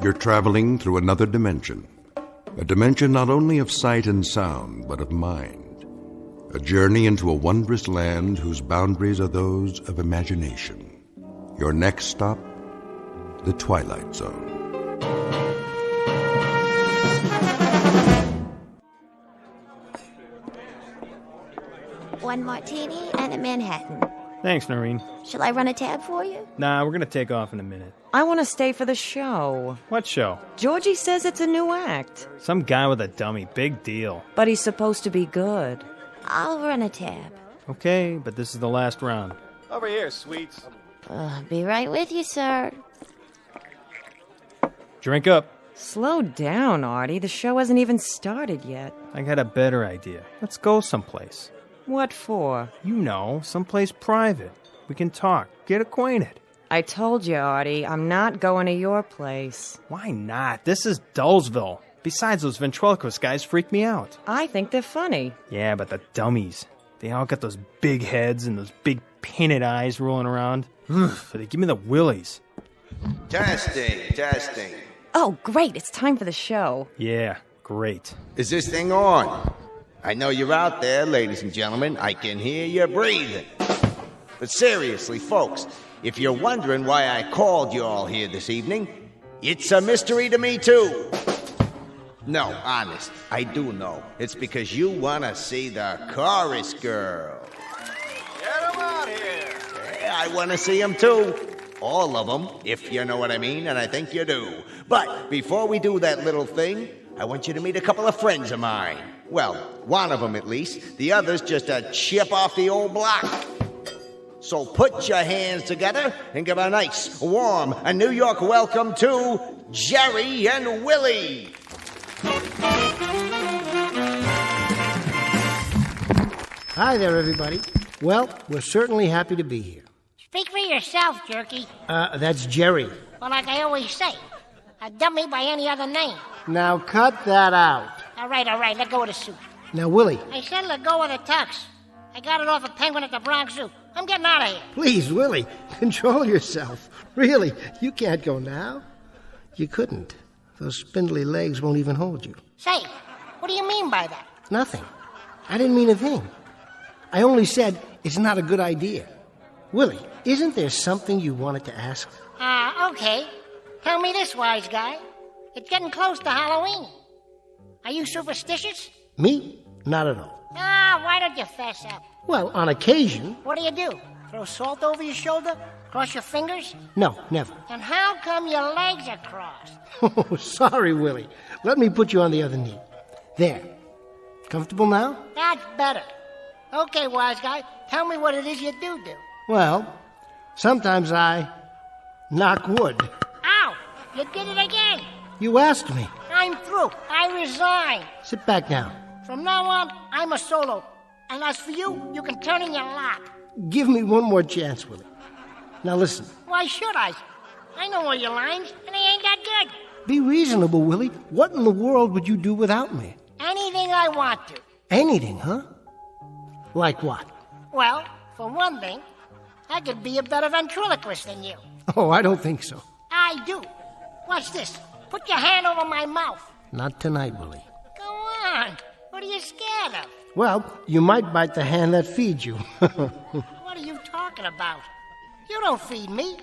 You're traveling through another dimension. A dimension not only of sight and sound, but of mind. A journey into a wondrous land whose boundaries are those of imagination. Your next stop, the Twilight Zone. One martini and a Manhattan. Thanks, Noreen. Shall I run a tab for you? Nah, we're gonna take off in a minute. I want to stay for the show. What show? Georgie says it's a new act. Some guy with a dummy. Big deal. But he's supposed to be good. I'll run a tab. Okay, but this is the last round. Over here, sweets. I'll be right with you, sir. Drink up. Slow down, Artie. The show hasn't even started yet. I got a better idea. Let's go someplace. What for? You know, someplace private. We can talk, get acquainted. I told you, Artie, I'm not going to your place. Why not? This is Dullsville. Besides, those ventriloquist guys freak me out. I think they're funny. Yeah, but the dummies. They all got those big heads and those big painted eyes rolling around. Ugh, they give me the willies. Testing. Oh, great. It's time for the show. Yeah, great. Is this thing on? I know you're out there, ladies and gentlemen. I can hear you breathing. But seriously, folks, if you're wondering why I called you all here this evening, it's a mystery to me, too. No, honest, I do know. It's because you want to see the chorus girl. Get 'em out here. Yeah, I want to see them, too. All of them, if you know what I mean, and I think you do. But before we do that little thing, I want you to meet a couple of friends of mine. Well, one of them at least. The other's just a chip off the old block. So put your hands together and give a nice, warm, and New York welcome to Jerry and Willie. Hi there, everybody. Well, we're certainly happy to be here. Speak for yourself, Jerky. That's Jerry. Well, like I always say, a dummy by any other name. Now cut that out. All right, let go of the suit. Now, Willie, I said let go of the tux. I got it off a penguin at the Bronx Zoo. I'm getting out of here. please, Willie, control yourself. Really, you can't go now. You couldn't. Those spindly legs won't even hold you. Say, what do you mean by that? Nothing. I didn't mean a thing. I only said it's not a good idea. Willie, isn't there something you wanted to ask? Okay. Tell me this, wise guy. It's getting close to Halloween. Are you superstitious? Me? Not at all. Why don't you fess up? Well, on occasion. What do? Throw salt over your shoulder? Cross your fingers? No, never. And how come your legs are crossed? Oh, sorry, Willie. Let me put you on the other knee. There. Comfortable now? That's better. Okay, wise guy, tell me what it is you do. Well, sometimes I knock wood. Ow! You did it again! You asked me. I'm through. I resign. Sit back now. From now on, I'm a solo. And as for you, you can turn in your lap. Give me one more chance, Willie. Now listen. Why should I? I know all your lines, and they ain't that good. Be reasonable, Willie. What in the world would you do without me? Anything I want to. Anything, huh? Like what? Well, for one thing, I could be a better ventriloquist than you. Oh, I don't think so. I do. Watch this. Put your hand over my mouth. Not tonight, Willie. Go on. What are you scared of? Well, you might bite the hand that feeds you. What are you talking about? You don't feed me.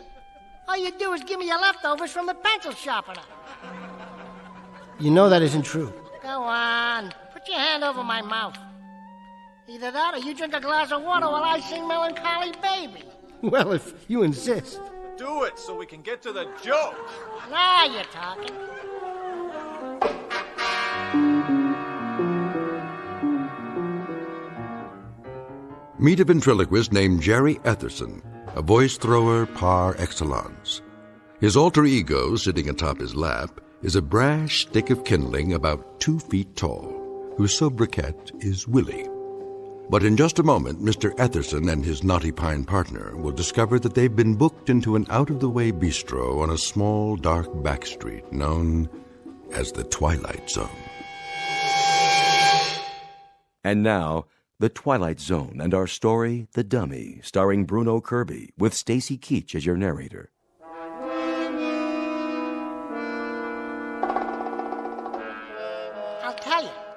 All you do is give me your leftovers from the pencil sharpener. You know that isn't true. Go on. Put your hand over my mouth. Either that or you drink a glass of water while I sing Melancholy Baby. Well, if you insist. Do it so we can get to the joke. Now you're talking. Meet a ventriloquist named Jerry Etherson, a voice thrower par excellence. His alter ego, sitting atop his lap, is a brash stick of kindling about 2 feet tall, whose sobriquet is Willie. But in just a moment, Mr. Etherson and his knotty pine partner will discover that they've been booked into an out-of-the-way bistro on a small, dark back street known as the Twilight Zone. And now, The Twilight Zone and our story, The Dummy, starring Bruno Kirby, with Stacy Keach as your narrator.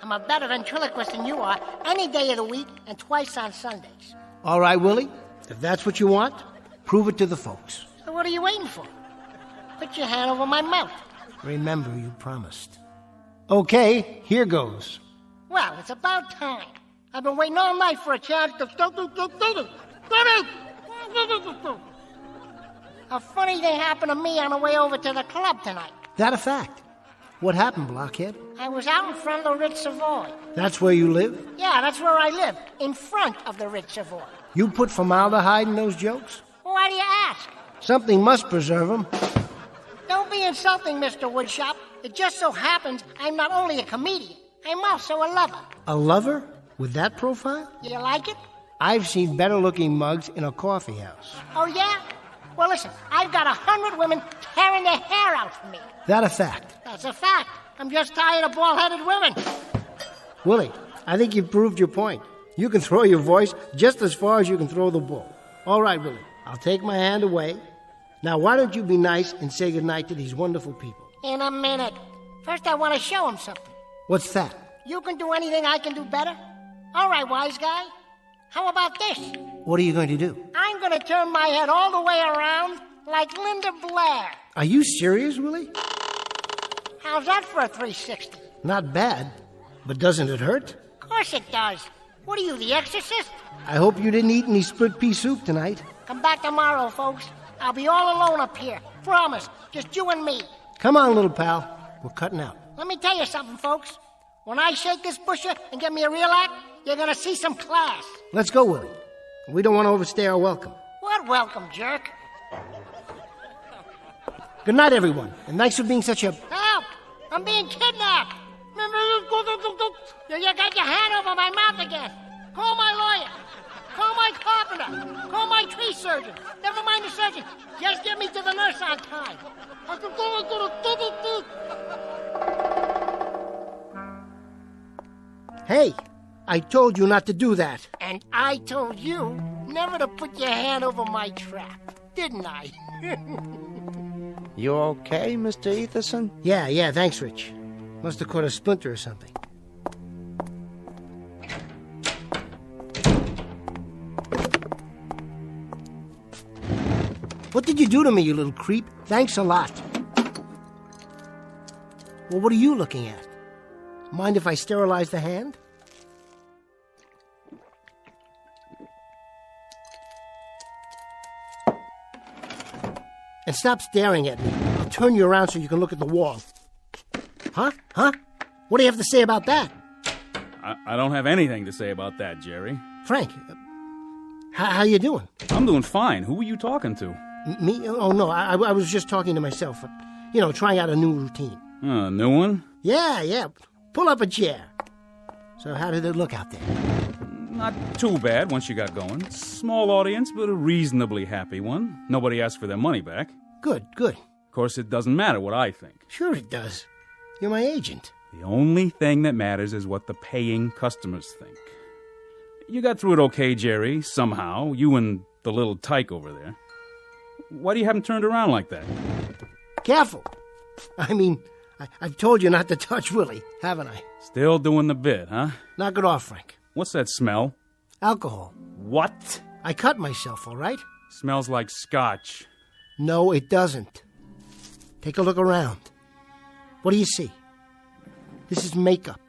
I'm a better ventriloquist than you are any day of the week and twice on Sundays. All right, Willie. If that's what you want, prove it to the folks. So what are you waiting for? Put your hand over my mouth. Remember, you promised. Okay, here goes. Well, it's about time. I've been waiting all night for a chance to... A funny thing happened to me on the way over to the club tonight. That a fact? What happened, Blockhead? I was out in front of the Ritz Savoy. That's where you live? Yeah, that's where I live, in front of the Ritz Savoy. You put formaldehyde in those jokes? Why do you ask? Something must preserve them. Don't be insulting, Mr. Woodshop. It just so happens I'm not only a comedian, I'm also a lover. A lover? With that profile? You like it? I've seen better-looking mugs in a coffee house. Oh, yeah? Well, listen, I've got 100 women tearing their hair out for me. That a fact? That's a fact. I'm just tired of bald-headed women. Willie, I think you've proved your point. You can throw your voice just as far as you can throw the bull. All right, Willie, I'll take my hand away. Now, why don't you be nice and say goodnight to these wonderful people? In a minute. First, I want to show them something. What's that? You can do anything I can do better? All right, wise guy. How about this? What are you going to do? I'm going to turn my head all the way around like Linda Blair. Are you serious, Willie? How's that for a 360? Not bad, but doesn't it hurt? Of course it does. What are you, the exorcist? I hope you didn't eat any split pea soup tonight. Come back tomorrow, folks. I'll be all alone up here. Promise. Just you and me. Come on, little pal. We're cutting out. Let me tell you something, folks. When I shake this busher and get me a real act, you're going to see some class. Let's go, Willie. We don't want to overstay our welcome. What welcome, jerk? Good night, everyone. And thanks for being such a... Help! I'm being kidnapped! You got your hand over my mouth again. Call my lawyer. Call my carpenter. Call my tree surgeon. Never mind the surgeon. Just get me to the nurse on time. Hey, I told you not to do that. And I told you never to put your hand over my trap, didn't I? You okay, Mr. Etherson? Yeah, thanks, Rich. Must have caught a splinter or something. What did you do to me, you little creep? Thanks a lot. Well, what are you looking at? Mind if I sterilize the hand? And stop staring at me. I'll turn you around so you can look at the wall. Huh? What do you have to say about that? I don't have anything to say about that, Jerry. Frank, how you doing? I'm doing fine. Who were you talking to? Me? Oh, no, I was just talking to myself. Trying out a new routine. A new one? Yeah. Pull up a chair. So how did it look out there? Not too bad once you got going. Small audience, but a reasonably happy one. Nobody asked for their money back. Good. Of course, it doesn't matter what I think. Sure it does. You're my agent. The only thing that matters is what the paying customers think. You got through it okay, Jerry, somehow. You and the little tyke over there. Why do you have him turned around like that? Careful. I mean, I've told you not to touch Willie, haven't I? Still doing the bit, huh? Knock it off, Frank. What's that smell? Alcohol. What? I cut myself, all right? Smells like scotch. No, it doesn't. Take a look around. What do you see? This is makeup.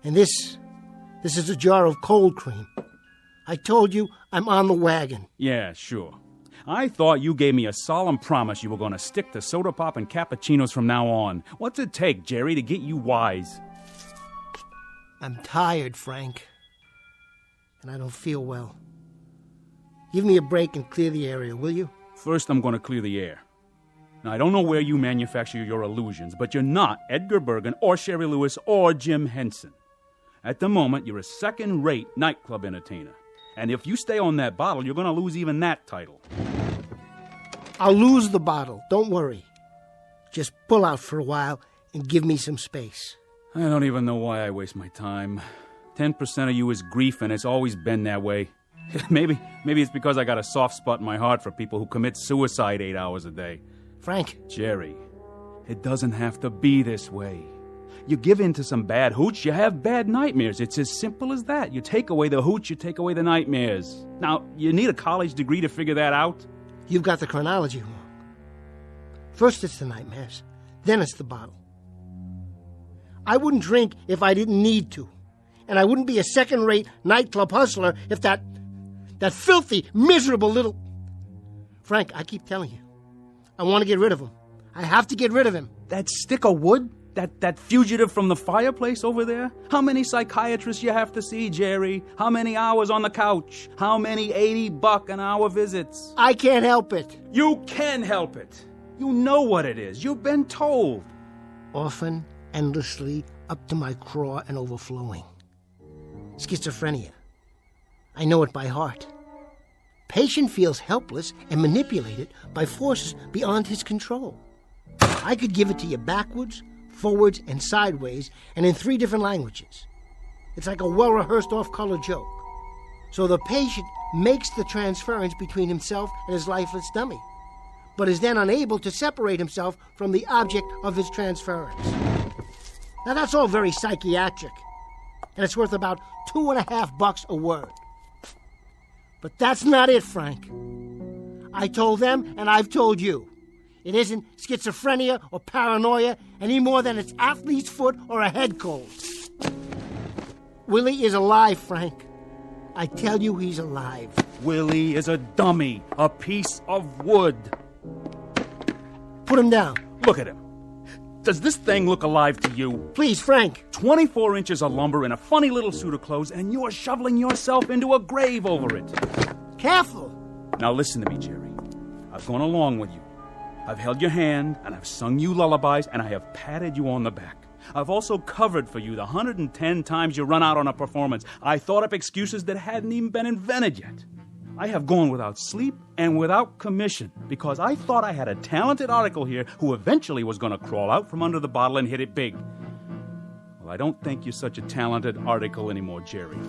And this is a jar of cold cream. I told you I'm on the wagon. Yeah, sure. I thought you gave me a solemn promise you were going to stick to soda pop and cappuccinos from now on. What's it take, Jerry, to get you wise? I'm tired, Frank. And I don't feel well. Give me a break and clear the area, will you? First, I'm going to clear the air. Now, I don't know where you manufacture your illusions, but you're not Edgar Bergen or Sherry Lewis or Jim Henson. At the moment, you're a second-rate nightclub entertainer. And if you stay on that bottle, you're going to lose even that title. I'll lose the bottle, don't worry. Just pull out for a while and give me some space. I don't even know why I waste my time. 10% of you is grief, and it's always been that way. Maybe it's because I got a soft spot in my heart for people who commit suicide 8 hours a day. Frank. Jerry, it doesn't have to be this way. You give in to some bad hooch, you have bad nightmares. It's as simple as that. You take away the hooch, you take away the nightmares. Now, you need a college degree to figure that out? You've got the chronology wrong. First it's the nightmares, then it's the bottle. I wouldn't drink if I didn't need to. And I wouldn't be a second-rate nightclub hustler if that filthy, miserable little... Frank, I keep telling you, I want to get rid of him. I have to get rid of him. That stick of wood? That fugitive from the fireplace over there? How many psychiatrists you have to see, Jerry? How many hours on the couch? How many $80 an hour visits? I can't help it. You can help it. You know what it is. You've been told. Often, endlessly, up to my craw and overflowing. Schizophrenia. I know it by heart. Patient feels helpless and manipulated by forces beyond his control. I could give it to you backwards, forwards, and sideways, and in 3 different languages. It's like a well-rehearsed off-color joke. So the patient makes the transference between himself and his lifeless dummy, but is then unable to separate himself from the object of his transference. Now that's all very psychiatric, and it's worth about $2.50 a word. But that's not it, Frank. I told them, and I've told you. It isn't schizophrenia or paranoia any more than it's athlete's foot or a head cold. Willie is alive, Frank. I tell you he's alive. Willie is a dummy, a piece of wood. Put him down. Look at him. Does this thing look alive to you? Please, Frank. 24 inches of lumber and a funny little suit of clothes, and you're shoveling yourself into a grave over it. Careful. Now listen to me, Jerry. I've gone along with you. I've held your hand, and I've sung you lullabies, and I have patted you on the back. I've also covered for you the 110 times you run out on a performance. I thought up excuses that hadn't even been invented yet. I have gone without sleep and without commission because I thought I had a talented article here who eventually was going to crawl out from under the bottle and hit it big. Well, I don't think you're such a talented article anymore, Jerry.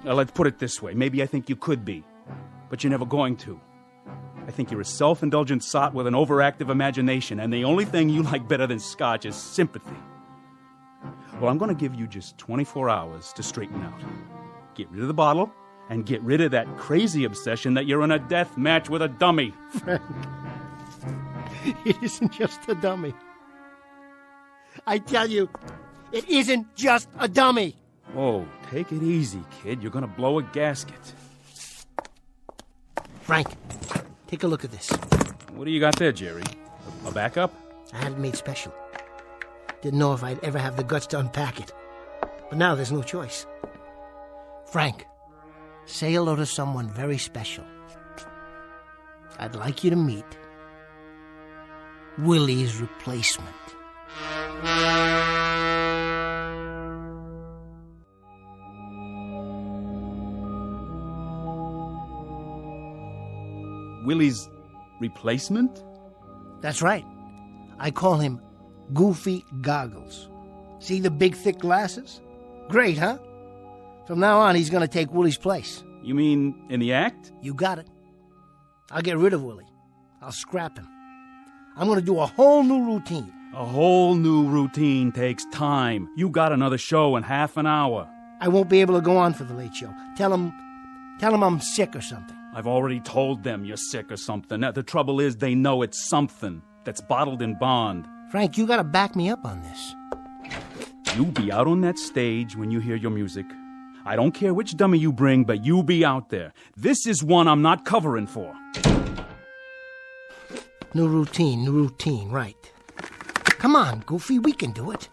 Now, let's put it this way. Maybe I think you could be, but you're never going to. I think you're a self-indulgent sot with an overactive imagination, and the only thing you like better than scotch is sympathy. Well, I'm going to give you just 24 hours to straighten out. Get rid of the bottle, and get rid of that crazy obsession that you're in a death match with a dummy. Frank, it isn't just a dummy. I tell you, it isn't just a dummy. Oh, take it easy, kid. You're going to blow a gasket. Frank, take a look at this. What do you got there, Jerry? A backup? I had it made special. Didn't know if I'd ever have the guts to unpack it. But now there's no choice. Frank, say hello to someone very special. I'd like you to meet Willie's replacement. Willie's replacement? That's right. I call him Goofy Goggles. See the big, thick glasses? Great, huh? From now on, he's going to take Willie's place. You mean in the act? You got it. I'll get rid of Willie. I'll scrap him. I'm going to do a whole new routine. A whole new routine takes time. You got another show in half an hour. I won't be able to go on for the late show. Tell him I'm sick or something. I've already told them you're sick or something. Now, the trouble is they know it's something that's bottled in bond. Frank, you got to back me up on this. You be out on that stage when you hear your music. I don't care which dummy you bring, but you be out there. This is one I'm not covering for. New routine, right. Come on, Goofy, we can do it.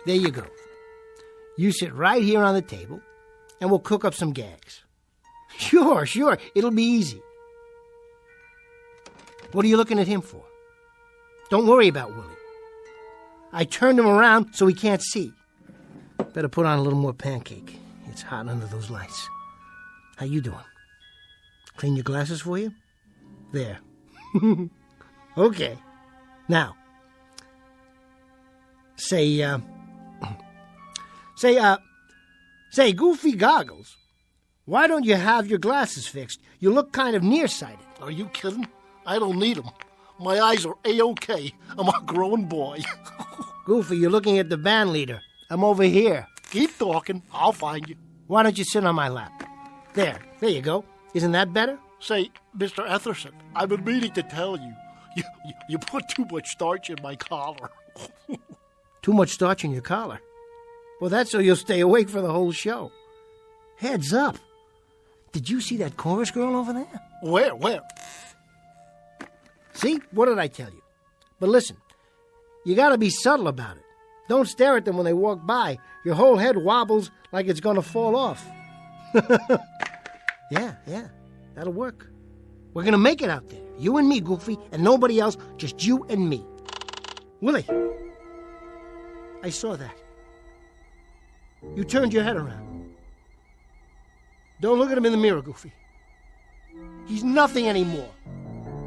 There you go. You sit right here on the table, and we'll cook up some gags. Sure, it'll be easy. What are you looking at him for? Don't worry about Willie. I turned him around so he can't see. Better put on a little more pancake. It's hot under those lights. How you doing? Clean your glasses for you? There. Okay. Now, say, Goofy Goggles, why don't you have your glasses fixed? You look kind of nearsighted. Are you kidding? I don't need them. My eyes are A-OK. I'm a grown boy. Goofy, you're looking at the band leader. I'm over here. Keep talking. I'll find you. Why don't you sit on my lap? There you go. Isn't that better? Say, Mr. Etherson, I've been meaning to tell you. You put too much starch in my collar. Too much starch in your collar? Well, that's so you'll stay awake for the whole show. Heads up. Did you see that chorus girl over there? Where? See? What did I tell you? But listen, you gotta be subtle about it. Don't stare at them when they walk by. Your whole head wobbles like it's gonna fall off. Yeah, that'll work. We're gonna make it out there. You and me, Goofy, and nobody else, just you and me. Willie, I saw that. You turned your head around. Don't look at him in the mirror, Goofy. He's nothing anymore.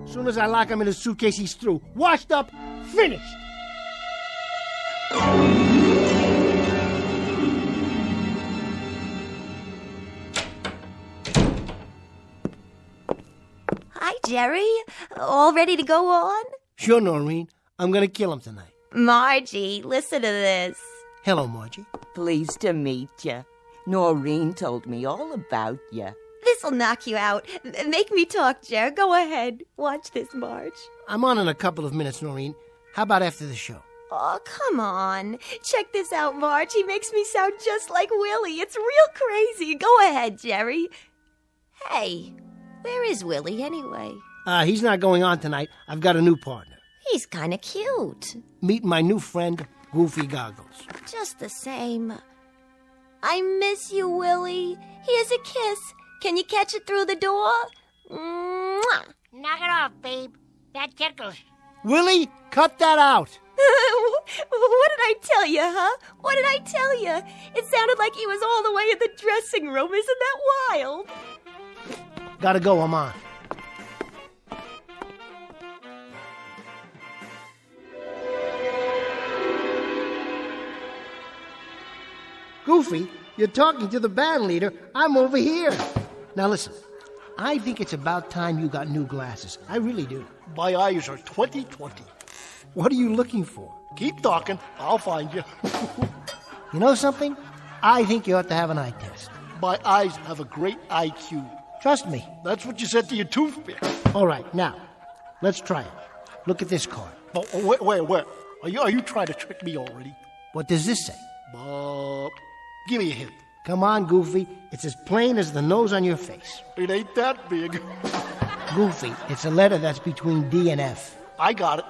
As soon as I lock him in his suitcase, he's through. Washed up, finished. Hi, Jerry. All ready to go on? Sure, Noreen. I'm gonna kill him tonight. Margie, listen to this. Hello, Margie. Pleased to meet you. Noreen told me all about you. This'll knock you out. Make me talk, Jer. Go ahead. Watch this, Marge. I'm on in a couple of minutes, Noreen. How about after the show? Oh, come on. Check this out, Marge. He makes me sound just like Willie. It's real crazy. Go ahead, Jerry. Hey, where is Willie anyway? He's not going on tonight. I've got a new partner. He's kind of cute. Meet my new friend, Goofy Goggles. Just the same. I miss you, Willie. Here's a kiss. Can you catch it through the door? Mwah! Knock it off, babe. That tickles. Willie, cut that out. What did I tell you, huh? What did I tell you? It sounded like he was all the way in the dressing room. Isn't that wild? Gotta go, I'm on. Goofy, you're talking to the band leader. I'm over here. Now listen, I think it's about time you got new glasses. I really do. My eyes are 20/20. What are you looking for? Keep talking. I'll find you. You know something? I think you ought to have an eye test. My eyes have a great IQ. Trust me. That's what you said to your toothpick. All right, now, let's try it. Look at this card. Oh, where? Are you trying to trick me already? What does this say? Give me a hint. Come on, Goofy. It's as plain as the nose on your face. It ain't that big. Goofy, it's a letter that's between D and F. I got it.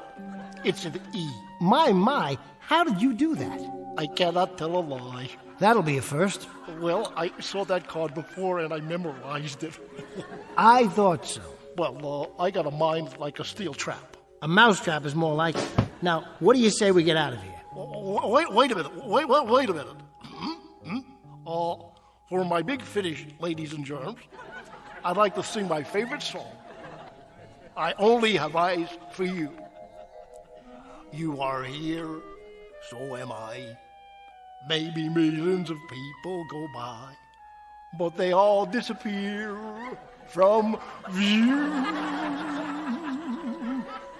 It's an E. My, how did you do that? I cannot tell a lie. That'll be a first. Well, I saw that card before and I memorized it. I thought so. Well, I got a mind like a steel trap. A mousetrap is more like it. Now, what do you say we get out of here? Wait a minute. Wait a minute. For my big finish, ladies and germs, I'd like to sing my favorite song. I only have eyes for you. You are here, so am I. Maybe millions of people go by, but they all disappear from view.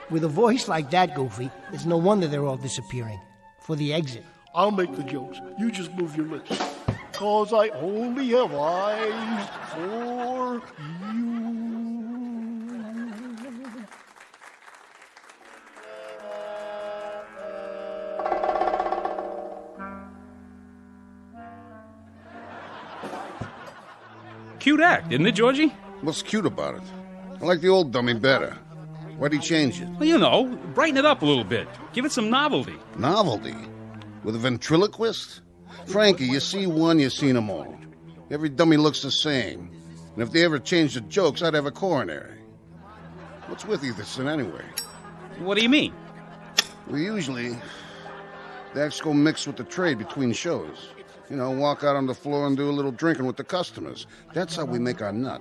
With a voice like that, Goofy, it's no wonder they're all disappearing. For the exit. I'll make the jokes. You just move your lips. 'Cause I only have eyes for you. Cute act, isn't it, Georgie? What's cute about it? I like the old dummy better. Why'd he change it? Well, you know, brighten it up a little bit. Give it some novelty. Novelty? With a ventriloquist? Frankie, you see one, you seen them all. Every dummy looks the same. And if they ever changed the jokes, I'd have a coronary. What's with Etherson anyway? What do you mean? Well, usually, the acts go mix with the trade between shows. You know, walk out on the floor and do a little drinking with the customers. That's how we make our nut.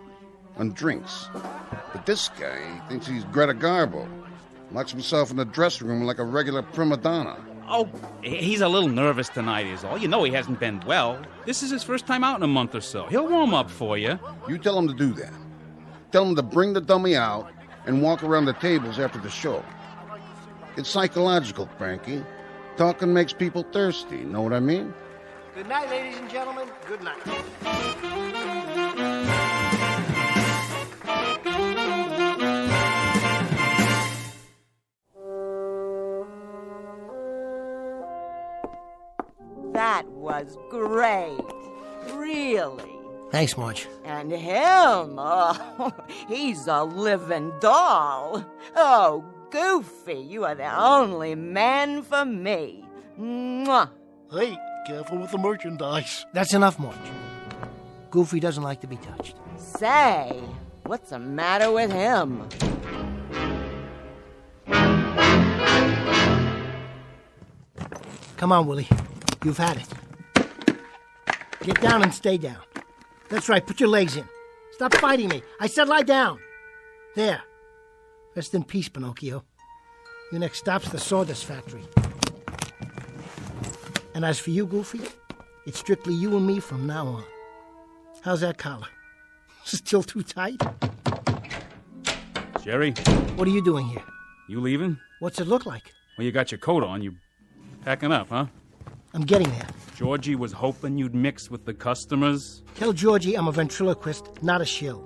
On drinks. But this guy, he thinks he's Greta Garbo. Locks himself in the dressing room like a regular prima donna. Oh, he's a little nervous tonight is all. You know he hasn't been well. This is his first time out in a month or so. He'll warm up for you. You tell him to do that. Tell him to bring the dummy out and walk around the tables after the show. It's psychological, Frankie. Talking makes people thirsty, know what I mean? Good night, ladies and gentlemen. Good night. That was great. Really. Thanks, Marge. And him, oh, he's a living doll. Oh, Goofy, you are the only man for me. Mwah. Hey, careful with the merchandise. That's enough, Marge. Goofy doesn't like to be touched. Say, what's the matter with him? Come on, Willie. You've had it. Get down and stay down. That's right, put your legs in. Stop fighting me. I said lie down. There. Rest in peace, Pinocchio. Your next stop's the sawdust factory. And as for you, Goofy, it's strictly you and me from now on. How's that collar? Still too tight? Jerry? What are you doing here? You leaving? What's it look like? Well, you got your coat on. You packing up, huh? I'm getting there. Georgie was hoping you'd mix with the customers. Tell Georgie I'm a ventriloquist, not a shill.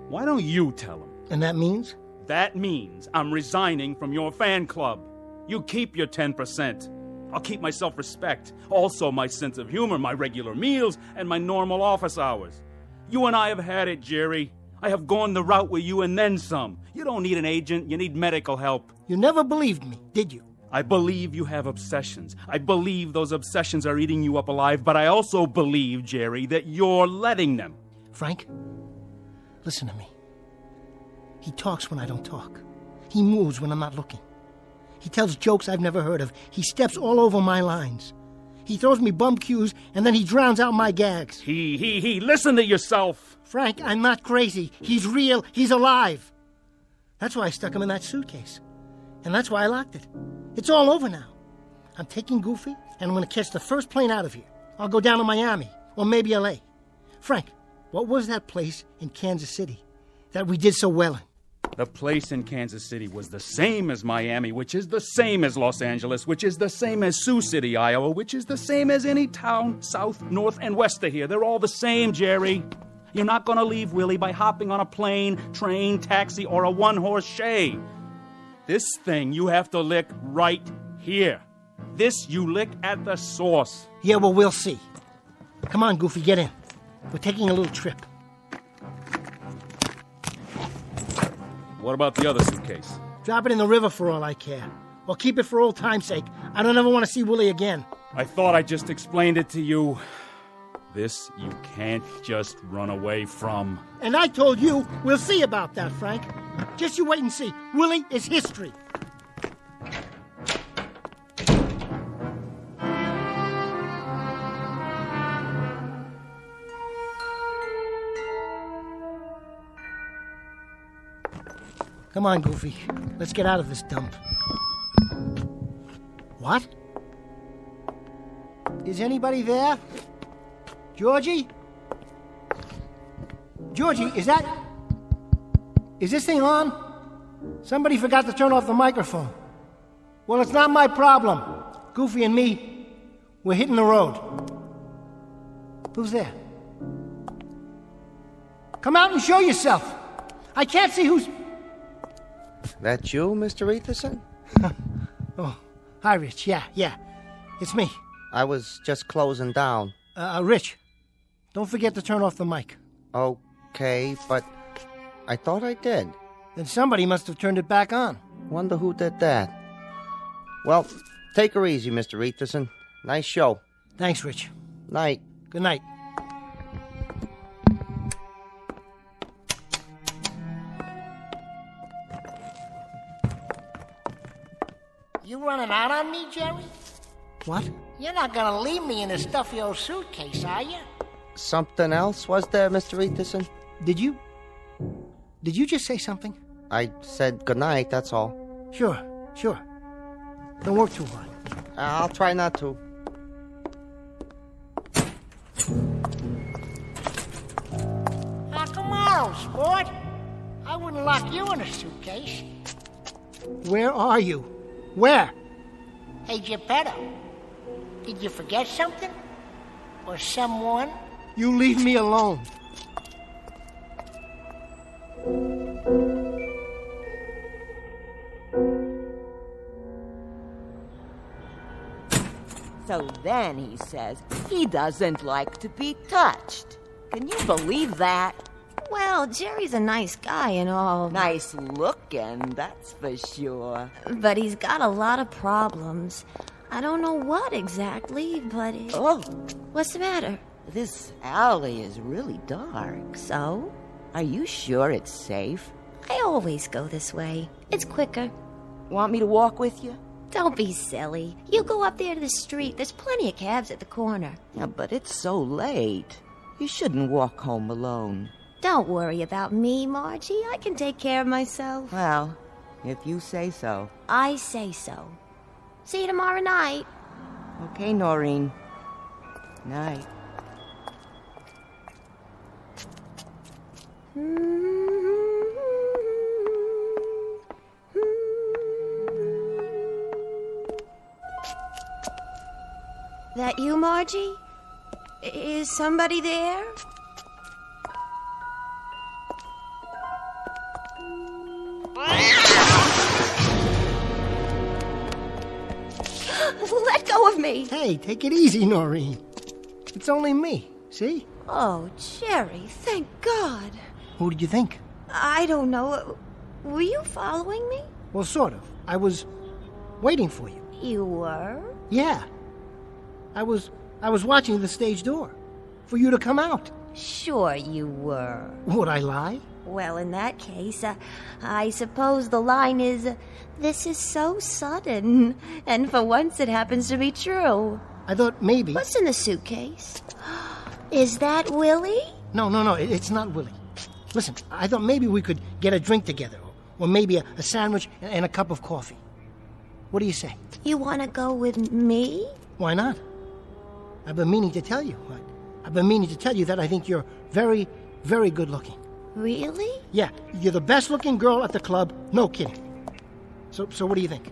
Why don't you tell him? And that means? That means I'm resigning from your fan club. You keep your 10%. I'll keep my self-respect, also my sense of humor, my regular meals, and my normal office hours. You and I have had it, Jerry. I have gone the route with you and then some. You don't need an agent, you need medical help. You never believed me, did you? I believe you have obsessions. I believe those obsessions are eating you up alive, but I also believe, Jerry, that you're letting them. Frank, listen to me. He talks when I don't talk. He moves when I'm not looking. He tells jokes I've never heard of. He steps all over my lines. He throws me bum cues, and then he drowns out my gags. He, listen to yourself. Frank, I'm not crazy. He's real. He's alive. That's why I stuck him in that suitcase. And that's why I locked it. It's all over now. I'm taking Goofy, and I'm going to catch the first plane out of here. I'll go down to Miami, or maybe L.A. Frank, what was that place in Kansas City that we did so well in? The place in Kansas City was the same as Miami, which is the same as Los Angeles, which is the same as Sioux City, Iowa, which is the same as any town south, north, and west of here. They're all the same, Jerry. You're not going to leave Willie by hopping on a plane, train, taxi, or a one-horse shay. This thing you have to lick right here. This you lick at the source. Yeah, well, we'll see. Come on, Goofy, get in. We're taking a little trip. What about the other suitcase? Drop it in the river for all I care. Or keep it for old time's sake. I don't ever want to see Willie again. I thought I just explained it to you. This you can't just run away from. And I told you, we'll see about that, Frank. Just you wait and see. Willie is history. Come on, Goofy. Let's get out of this dump. What? Is anybody there? Georgie? Georgie, is this thing on? Somebody forgot to turn off the microphone. Well, it's not my problem. Goofy and me, we're hitting the road. Who's there? Come out and show yourself. I can't see who's... That you, Mr. Etherson? Oh, hi, Rich. Yeah, it's me. I was just closing down. Rich, don't forget to turn off the mic. Okay, but I thought I did. Then somebody must have turned it back on. Wonder who did that. Well, take her easy, Mr. Etherson. Nice show. Thanks, Rich. Night. Good night. You running out on me, Jerry? What? You're not gonna leave me in a stuffy old suitcase, are you? Something else was there, Mr. Etherson? Did you just say something? I said goodnight, that's all. Sure. Don't work too hard. I'll try not to. Come on, sport. I wouldn't lock you in a suitcase. Where are you? Where? Hey, Geppetto, did you forget something? Or someone? You leave me alone. So then he says he doesn't like to be touched. Can you believe that? Well, Jerry's a nice guy and all. Nice looking, that's for sure. But he's got a lot of problems. I don't know what exactly, but Oh, what's the matter? this alley is really dark. So? Are you sure it's safe? I always go this way. It's quicker. Want me to walk with you? Don't be silly. You go up there to the street. There's plenty of cabs at the corner. Yeah, but it's so late. You shouldn't walk home alone. Don't worry about me, Margie. I can take care of myself. Well, if you say so. I say so. See you tomorrow night. Okay, Noreen. Night. That you, Margie? Is somebody there? Let go of me! Hey, take it easy, Noreen. It's only me, see? Oh, Jerry, thank God. Who did you think? I don't know. Were you following me? Well, sort of. I was waiting for you. You were? Yeah. I was watching the stage door for you to come out. Sure you were. Would I lie? Well, in that case, I suppose the line is, this is so sudden. And for once it happens to be true. I thought maybe... What's in the suitcase? Is that Willie? No, it's not Willie. Listen, I thought maybe we could get a drink together, or maybe a sandwich and a cup of coffee. What do you say? You want to go with me? Why not? I've been meaning to tell you. I've been meaning to tell you that I think you're very, very good looking. Really? Yeah, you're the best looking girl at the club. No kidding. So what do you think?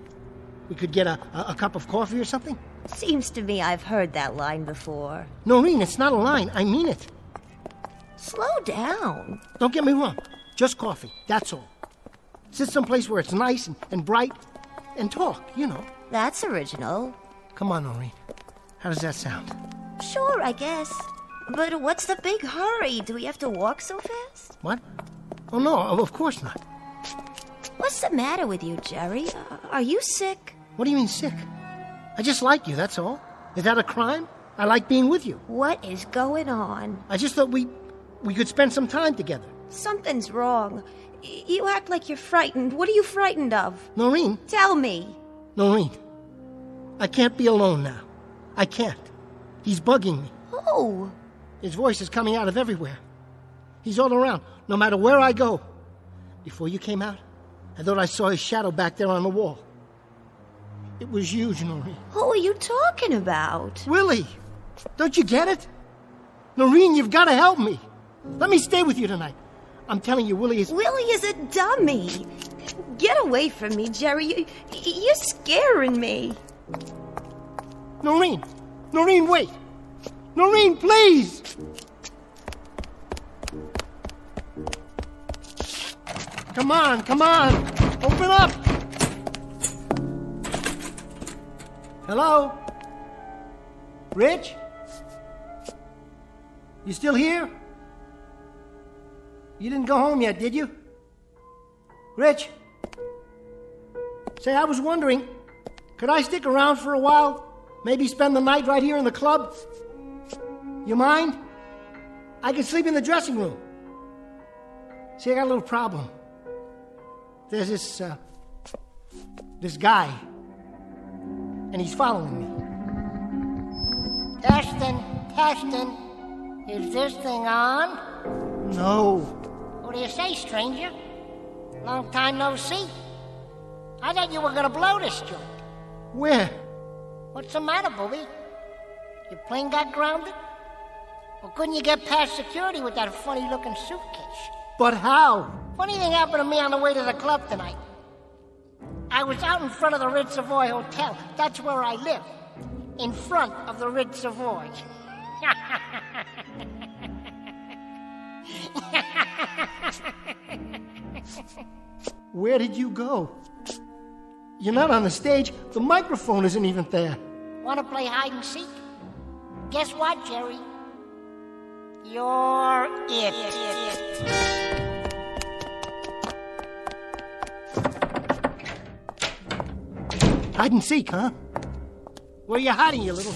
We could get a cup of coffee or something? Seems to me I've heard that line before. Noreen, it's not a line. I mean it. Slow down. Don't get me wrong. Just coffee. That's all. Sit someplace where it's nice and bright and talk, you know. That's original. Come on, Noreen. How does that sound? Sure, I guess. But what's the big hurry? Do we have to walk so fast? What? Oh, no, of course not. What's the matter with you, Jerry? Are you sick? What do you mean sick? I just like you, that's all. Is that a crime? I like being with you. What is going on? I just thought we could spend some time together. Something's wrong. You act like you're frightened. What are you frightened of? Noreen. Tell me. Noreen. I can't be alone now. I can't. He's bugging me. Who? His voice is coming out of everywhere. He's all around, no matter where I go. Before you came out, I thought I saw his shadow back there on the wall. It was huge, Noreen. Who are you talking about? Willie! Don't you get it? Noreen, you've got to help me. Let me stay with you tonight. I'm telling you, Willie is... Willie is a dummy. Get away from me, Jerry. You're scaring me. Noreen! Noreen, wait! Noreen, please! Come on! Open up! Hello? Rich? You still here? You didn't go home yet, did you? Rich? Say, I was wondering, could I stick around for a while? Maybe spend the night right here in the club? You mind? I can sleep in the dressing room. See, I got a little problem. There's this guy, and he's following me. Testing. Is this thing on? No. What do you say, stranger? Long time no see. I thought you were gonna blow this joint. Where? What's the matter, Booby? Your plane got grounded? Or couldn't you get past security with that funny-looking suitcase? But how? Funny thing happened to me on the way to the club tonight. I was out in front of the Ritz Savoy Hotel. That's where I live. In front of the Ritz Savoy. Where did you go? You're not on the stage. The microphone isn't even there. Want to play hide and seek? Guess what, Jerry? You're it. Hide and seek, huh? Where you hiding, you little...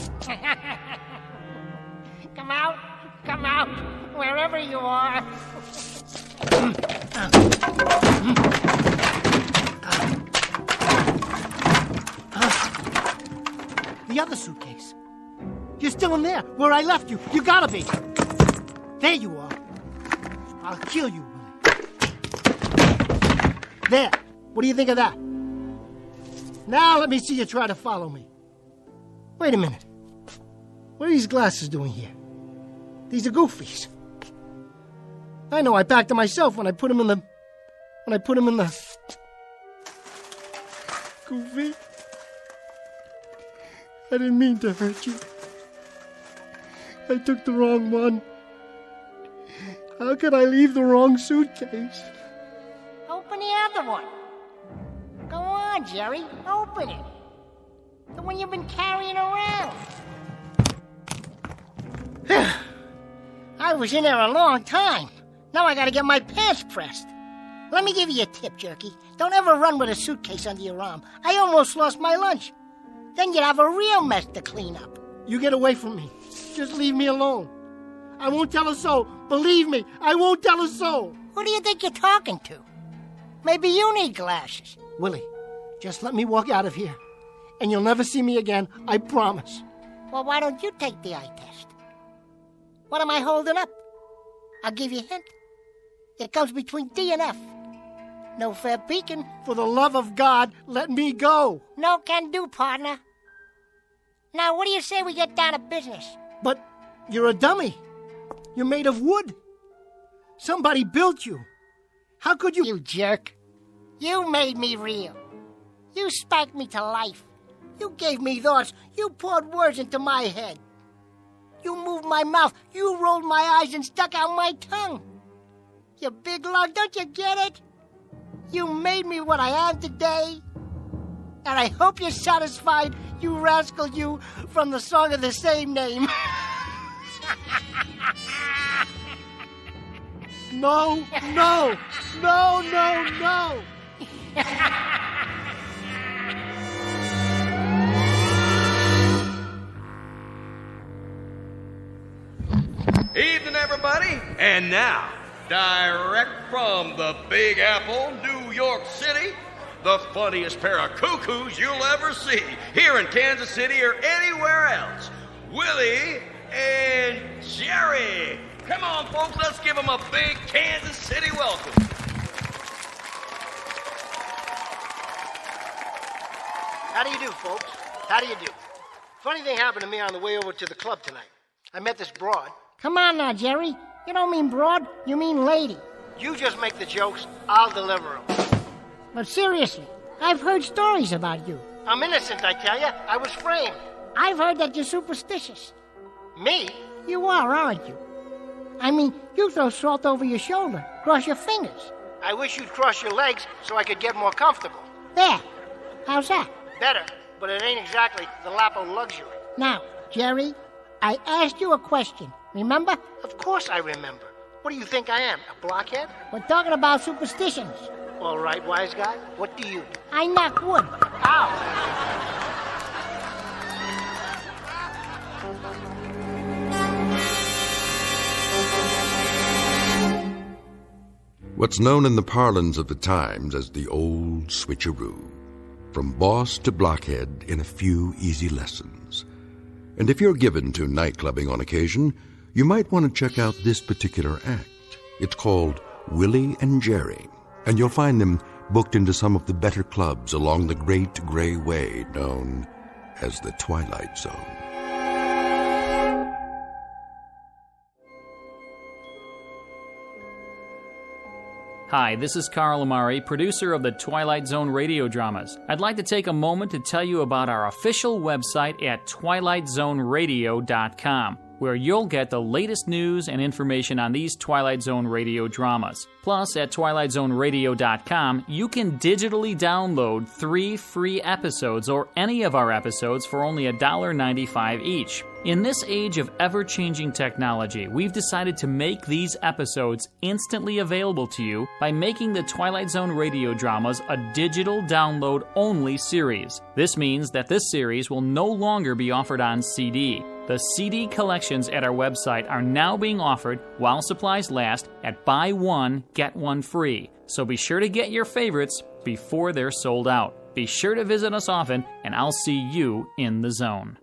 Come out, wherever you are. The other suitcase. You're still in there, where I left you. You gotta be. There you are. I'll kill you, Willie. There. What do you think of that? Now let me see you try to follow me. Wait a minute. What are these glasses doing here? These are Goofy's. I know, I backed them myself when I put them in the... Goofy. I didn't mean to hurt you. I took the wrong one. How could I leave the wrong suitcase? Open the other one. Go on, Jerry. Open it. The one you've been carrying around. I was in there a long time. Now I gotta get my pants pressed. Let me give you a tip, Jerky. Don't ever run with a suitcase under your arm. I almost lost my lunch. Then you'd have a real mess to clean up. You get away from me. Just leave me alone. I won't tell a soul. Believe me, I won't tell a soul. Who do you think you're talking to? Maybe you need glasses. Willie, just let me walk out of here. And you'll never see me again, I promise. Well, why don't you take the eye test? What am I holding up? I'll give you a hint. It comes between D and F. No fair peeking. For the love of God, let me go. No can do, partner. Now, what do you say we get down to business? But you're a dummy. You're made of wood. Somebody built you. How could you... You jerk. You made me real. You spanked me to life. You gave me thoughts. You poured words into my head. You moved my mouth. You rolled my eyes and stuck out my tongue. You big lug, don't you get it? You made me what I am today. And I hope you're satisfied, you rascal, you, from the song of the same name. No, no, no, no, no. Evening, everybody. And now, direct from the Big Apple, New York City, the funniest pair of cuckoos you'll ever see here in Kansas City or anywhere else, Willie and Jerry. Come on, folks, let's give them a big Kansas City welcome. How do you do, folks? How do you do? Funny thing happened to me on the way over to the club tonight. I met this broad. Come on now, Jerry. You don't mean broad, you mean lady. You just make the jokes, I'll deliver them. But seriously, I've heard stories about you. I'm innocent, I tell you. I was framed. I've heard that you're superstitious. Me? You are, aren't you? I mean, you throw salt over your shoulder, cross your fingers. I wish you'd cross your legs so I could get more comfortable. There. How's that? Better, but it ain't exactly the lap of luxury. Now, Jerry, I asked you a question, remember? Of course I remember. What do you think I am, a blockhead? We're talking about superstitions. All right, wise guy, what do you do? I knock wood. Ow! What's known in the parlance of the times as the old switcheroo. From boss to blockhead in a few easy lessons. And if you're given to nightclubbing on occasion, you might want to check out this particular act. It's called Willie and Jerry, and you'll find them booked into some of the better clubs along the Great Gray Way known as the Twilight Zone. Hi, this is Carl Amari, producer of the Twilight Zone radio dramas. I'd like to take a moment to tell you about our official website at twilightzoneradio.com, where you'll get the latest news and information on these Twilight Zone radio dramas. Plus, at twilightzoneradio.com, you can digitally download 3 free episodes or any of our episodes for only $1.95 each. In this age of ever-changing technology, we've decided to make these episodes instantly available to you by making the Twilight Zone radio dramas a digital download-only series. This means that this series will no longer be offered on CD. The CD collections at our website are now being offered while supplies last at buy one, get one free. So be sure to get your favorites before they're sold out. Be sure to visit us often, and I'll see you in the zone.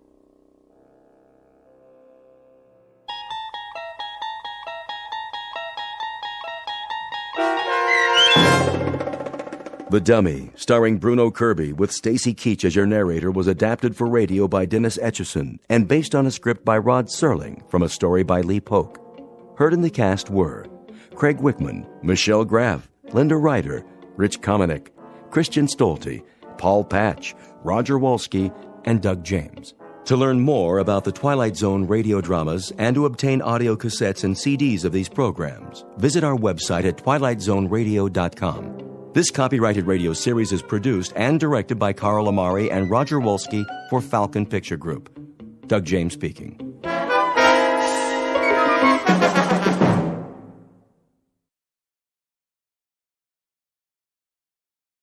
The Dummy, starring Bruno Kirby with Stacy Keach as your narrator, was adapted for radio by Dennis Etchison and based on a script by Rod Serling from a story by Lee Polk. Heard in the cast were Craig Wickman, Michelle Graff, Linda Ryder, Rich Komanek, Christian Stolte, Paul Patch, Roger Wolski, and Doug James. To learn more about the Twilight Zone radio dramas and to obtain audio cassettes and CDs of these programs, visit our website at twilightzoneradio.com. This copyrighted radio series is produced and directed by Carl Amari and Roger Wolski for Falcon Picture Group. Doug James speaking.